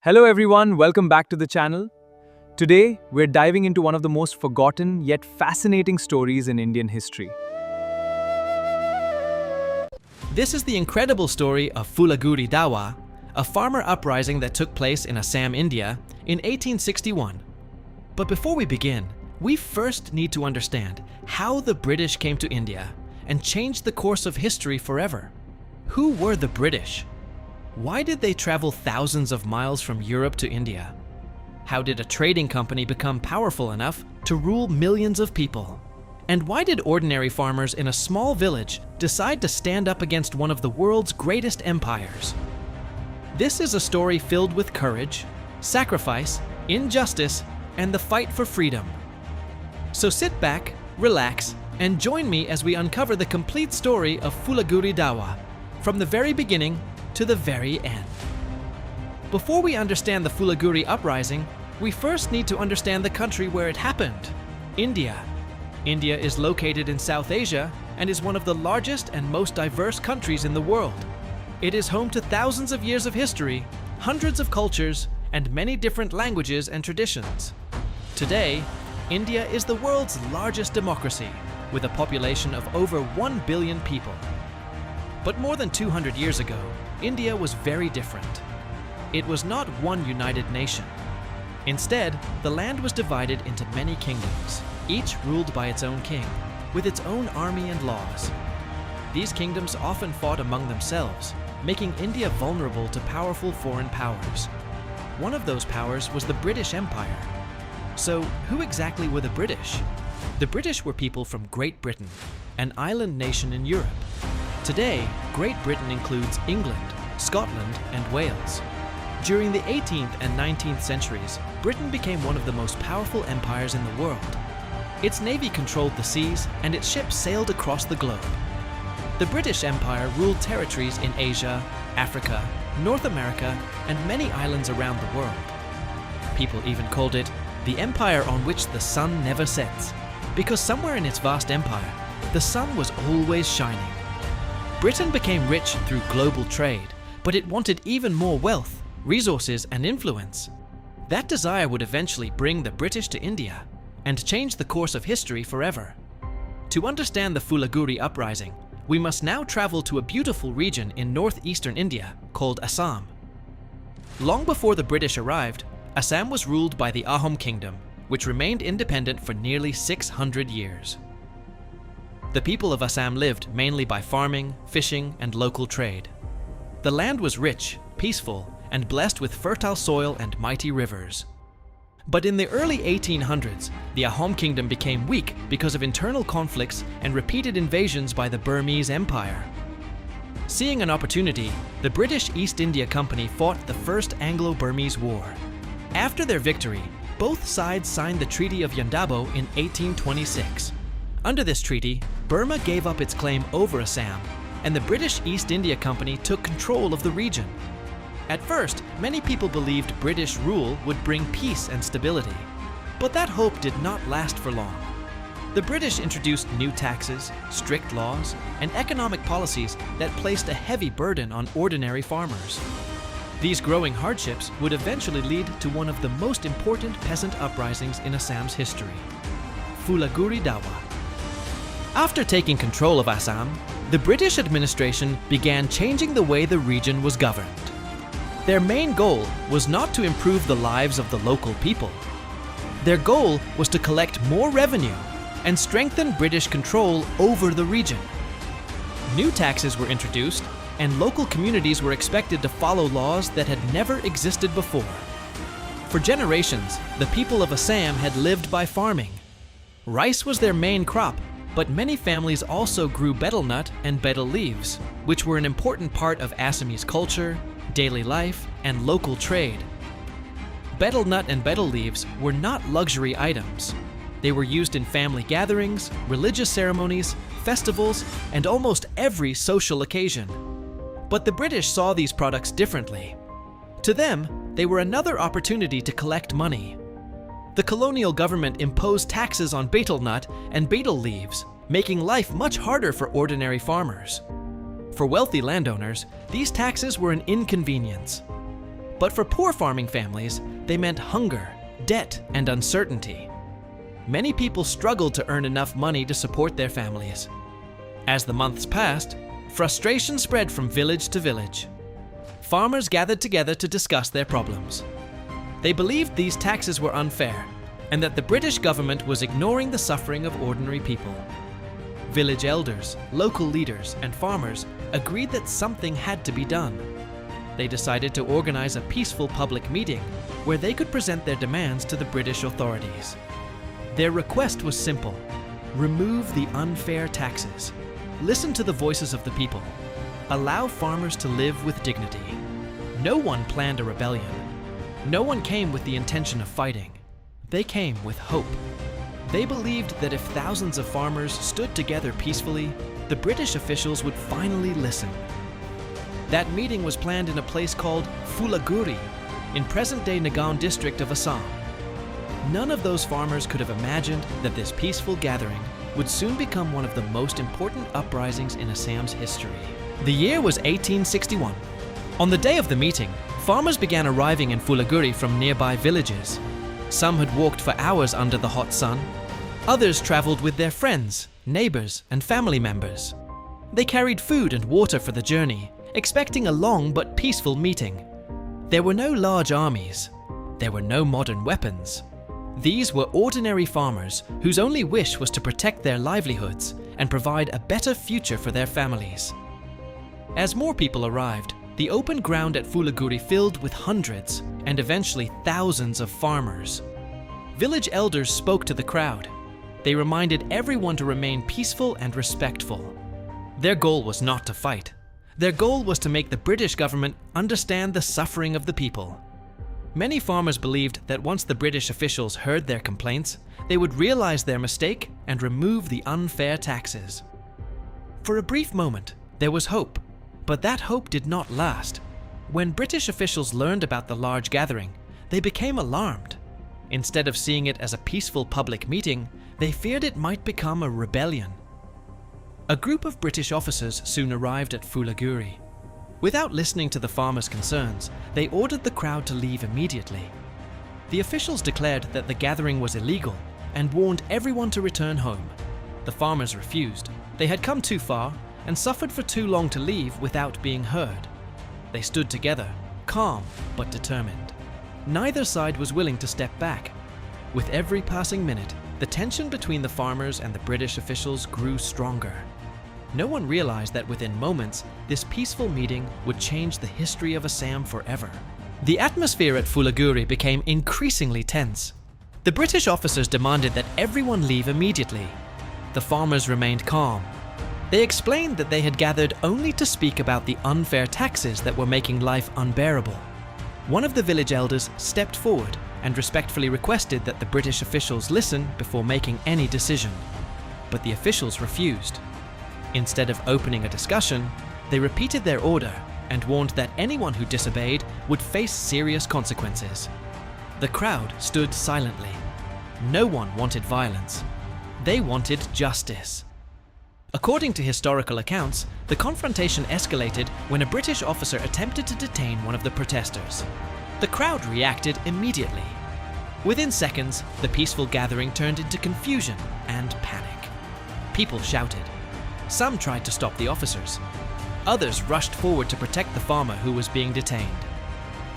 Hello everyone, welcome back to the channel. Today, we're diving into one of the most forgotten yet fascinating stories in Indian history. This is the incredible story of Phulaguri Dhawa, a farmer uprising that took place in Assam, India in 1861. But before we begin, we first need to understand how the British came to India and changed the course of history forever. Who were the British? Why did they travel thousands of miles from Europe to India? How did a trading company become powerful enough to rule millions of people? And why did ordinary farmers in a small village decide to stand up against one of the world's greatest empires? This is a story filled with courage, sacrifice, injustice, and the fight for freedom. So sit back, relax, and join me as we uncover the complete story of Phulaguri Dhawa, from the very beginning to the very end. Before we understand the Phulaguri uprising, we first need to understand the country where it happened, India. India is located in South Asia and is one of the largest and most diverse countries in the world. It is home to thousands of years of history, hundreds of cultures, and many different languages and traditions. Today, India is the world's largest democracy, with a population of over 1 billion people. But more than 200 years ago, India was very different. It was not one united nation. Instead, the land was divided into many kingdoms, each ruled by its own king, with its own army and laws. These kingdoms often fought among themselves, making India vulnerable to powerful foreign powers. One of those powers was the British Empire. So, who exactly were the British? The British were people from Great Britain, an island nation in Europe. Today, Great Britain includes England, Scotland, and Wales. During the 18th and 19th centuries, Britain became one of the most powerful empires in the world. Its navy controlled the seas, and its ships sailed across the globe. The British Empire ruled territories in Asia, Africa, North America, and many islands around the world. People even called it the empire on which the sun never sets, because somewhere in its vast empire, the sun was always shining. Britain became rich through global trade, but it wanted even more wealth, resources, and influence. That desire would eventually bring the British to India and change the course of history forever. To understand the Phulaguri uprising, we must now travel to a beautiful region in northeastern India called Assam. Long before the British arrived, Assam was ruled by the Ahom kingdom, which remained independent for nearly 600 years. The people of Assam lived mainly by farming, fishing, and local trade. The land was rich, peaceful, and blessed with fertile soil and mighty rivers. But in the early 1800s, the Ahom kingdom became weak because of internal conflicts and repeated invasions by the Burmese Empire. Seeing an opportunity, the British East India Company fought the First Anglo-Burmese War. After their victory, both sides signed the Treaty of Yandabo in 1826. Under this treaty, Burma gave up its claim over Assam, and the British East India Company took control of the region. At first, many people believed British rule would bring peace and stability, but that hope did not last for long. The British introduced new taxes, strict laws, and economic policies that placed a heavy burden on ordinary farmers. These growing hardships would eventually lead to one of the most important peasant uprisings in Assam's history, Phulaguri Dhawa. After taking control of Assam, the British administration began changing the way the region was governed. Their main goal was not to improve the lives of the local people. Their goal was to collect more revenue and strengthen British control over the region. New taxes were introduced, and local communities were expected to follow laws that had never existed before. For generations, the people of Assam had lived by farming. Rice was their main crop, but many families also grew betel nut and betel leaves, which were an important part of Assamese culture, daily life, and local trade. Betel nut and betel leaves were not luxury items. They were used in family gatherings, religious ceremonies, festivals, and almost every social occasion. But the British saw these products differently. To them, they were another opportunity to collect money. The colonial government imposed taxes on betel nut and betel leaves, making life much harder for ordinary farmers. For wealthy landowners, these taxes were an inconvenience. But for poor farming families, they meant hunger, debt, and uncertainty. Many people struggled to earn enough money to support their families. As the months passed, frustration spread from village to village. Farmers gathered together to discuss their problems. They believed these taxes were unfair and that the British government was ignoring the suffering of ordinary people. Village elders, local leaders, and farmers agreed that something had to be done. They decided to organize a peaceful public meeting where they could present their demands to the British authorities. Their request was simple: remove the unfair taxes, listen to the voices of the people, allow farmers to live with dignity. No one planned a rebellion. No one came with the intention of fighting. They came with hope. They believed that if thousands of farmers stood together peacefully, the British officials would finally listen. That meeting was planned in a place called Phulaguri, in present-day Nagaon district of Assam. None of those farmers could have imagined that this peaceful gathering would soon become one of the most important uprisings in Assam's history. The year was 1861. On the day of the meeting, farmers began arriving in Phulaguri from nearby villages. Some had walked for hours under the hot sun. Others traveled with their friends, neighbors, and family members. They carried food and water for the journey, expecting a long but peaceful meeting. There were no large armies. There were no modern weapons. These were ordinary farmers whose only wish was to protect their livelihoods and provide a better future for their families. As more people arrived, the open ground at Phulaguri filled with hundreds and eventually thousands of farmers. Village elders spoke to the crowd. They reminded everyone to remain peaceful and respectful. Their goal was not to fight. Their goal was to make the British government understand the suffering of the people. Many farmers believed that once the British officials heard their complaints, they would realize their mistake and remove the unfair taxes. For a brief moment, there was hope, but that hope did not last. When British officials learned about the large gathering, they became alarmed. Instead of seeing it as a peaceful public meeting, they feared it might become a rebellion. A group of British officers soon arrived at Phulaguri. Without listening to the farmers' concerns, they ordered the crowd to leave immediately. The officials declared that the gathering was illegal and warned everyone to return home. The farmers refused. They had come too far and suffered for too long to leave without being heard. They stood together, calm but determined. Neither side was willing to step back. With every passing minute, the tension between the farmers and the British officials grew stronger. No one realized that within moments, this peaceful meeting would change the history of Assam forever. The atmosphere at Phulaguri became increasingly tense. The British officers demanded that everyone leave immediately. The farmers remained calm. They explained that they had gathered only to speak about the unfair taxes that were making life unbearable. One of the village elders stepped forward and respectfully requested that the British officials listen before making any decision. But the officials refused. Instead of opening a discussion, they repeated their order and warned that anyone who disobeyed would face serious consequences. The crowd stood silently. No one wanted violence. They wanted justice. According to historical accounts, the confrontation escalated when a British officer attempted to detain one of the protesters. The crowd reacted immediately. Within seconds, the peaceful gathering turned into confusion and panic. People shouted. Some tried to stop the officers. Others rushed forward to protect the farmer who was being detained.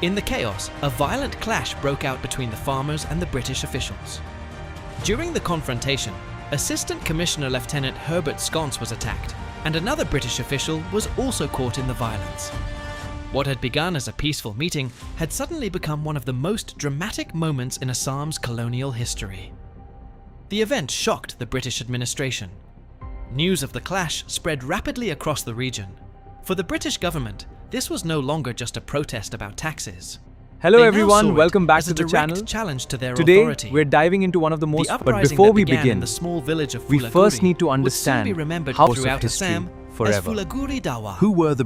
In the chaos, a violent clash broke out between the farmers and the British officials. During the confrontation, Assistant Commissioner Lieutenant Herbert Sconce was attacked, and another British official was also caught in the violence. What had begun as a peaceful meeting had suddenly become one of the most dramatic moments in Assam's colonial history. The event shocked the British administration. News of the clash spread rapidly across the region. For the British government, this was no longer just a protest about taxes. Hello They now everyone, saw it welcome back as to a the direct channel. challenge to their Today, authority. we're diving into one of the most... The But uprising before that we began begin, in the small village of we Phulaguri first need to would soon be understand remembered House of throughout History Assam as forever. Phulaguri Dhawa. Who were the